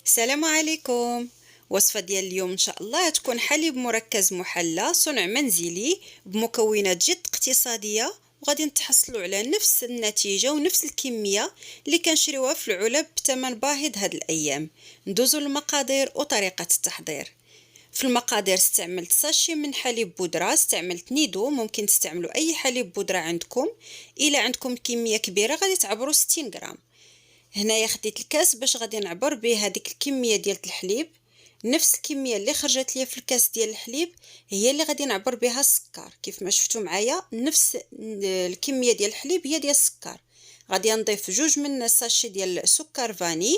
السلام عليكم. وصفة ديال اليوم ان شاء الله تكون حليب مركز محلى صنع منزلي بمكونات جد اقتصادية، وغادي نتحصلوا على نفس النتيجة ونفس الكمية اللي كنشريوها في العلب بثمن باهظ هاد الايام. ندوزو للمقادير وطريقة التحضير. في المقادير استعملت ساشي من حليب بودرة، استعملت نيدو، ممكن تستعملوا اي حليب بودرة عندكم. الى عندكم كمية كبيرة غادي تعبروا 60 غرام. هنايا خديت الكاس باش غادي نعبر به هذيك الكميه ديال الحليب. نفس الكميه اللي خرجت ليا في الكاس ديال الحليب هي اللي غادي نعبر بها السكر. كيف ما شفتوا معايا نفس الكميه ديال الحليب هي ديال السكر. غادي نضيف جوج من الساشي ديال سكر فاني،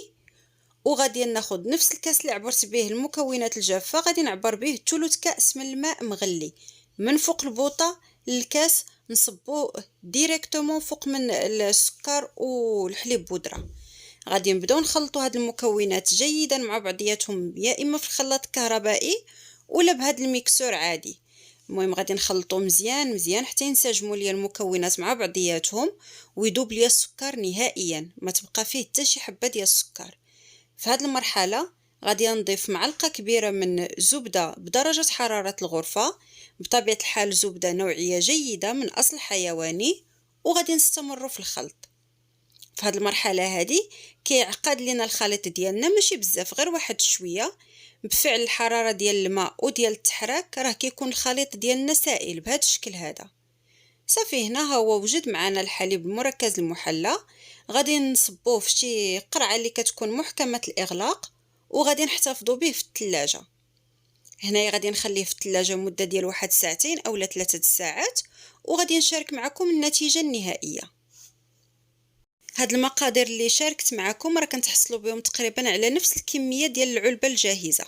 وغادي ناخذ نفس الكاس اللي عبرت به المكونات الجافه غادي نعبر به ثلث كاس من الماء مغلي من فوق البوطه للكاس، نصبو ديريكتومون فوق من السكر والحليب بودره. غادي نبداو نخلطوا هاد المكونات جيدا مع بعضياتهم، يا اما في الخلاط الكهربائي ولا بهاد الميكسور عادي. المهم غادي نخلطوا مزيان مزيان حتى ينسجموا ليا المكونات مع بعضياتهم ويذوب ليا السكر نهائيا، ما تبقى فيه حتى شي حبه ديال السكر. في هاد المرحله غادي نضيف معلقه كبيره من زبده بدرجه حراره الغرفه، بطبيعه الحال زبده نوعيه جيده من اصل حيواني، وغادي نستمروا في الخلط. في هذه المرحله هذه كيعقد لينا الخليط ديالنا ماشي بزاف، غير واحد شويه. بفعل الحراره ديال الماء وديال التحراك راه كيكون الخليط ديالنا سائل بهذا الشكل هذا. صافي، هنا ها هو وجد معنا الحليب المركز المحلى. غادي نصبوه في شي قرعه اللي كتكون محكمه الاغلاق، وغادي نحتفظوا به في الثلاجه. هنايا غادي نخليه في الثلاجه مده ديال واحد ساعتين او 3 ساعات، وغادي نشارك معكم النتيجه النهائيه. هاد المقادير اللي شاركت معكم راه كنتحصلوا بهم تقريبا على نفس الكميه ديال العلبه الجاهزه.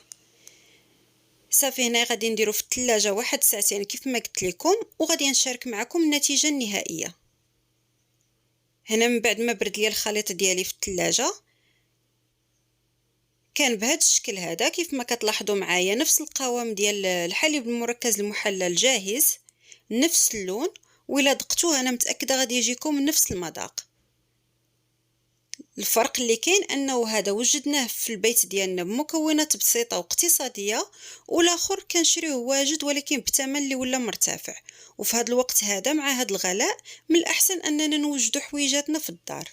صافي، هنا غادي نديرو في الثلاجه واحد ساعتين كيف ما قلت لكم، وغادي نشارك معكم النتيجه النهائيه. هنا من بعد ما برد ليا الخليط ديالي في الثلاجه كان بهذا الشكل هذا، كيف ما كتلاحظوا معايا نفس القوام ديال الحليب المركز المحلى الجاهز، نفس اللون، وإلا دقتوه انا متاكده غادي يجيكم نفس المذاق. الفرق اللي كاين انه هذا وجدناه في البيت ديالنا بمكونات بسيطه واقتصاديه، والاخر كنشريوه واجد ولكن بثمن اللي ولا مرتفع. وفي هذا الوقت هذا مع هذا الغلاء من الاحسن اننا نوجدوا حويجاتنا في الدار.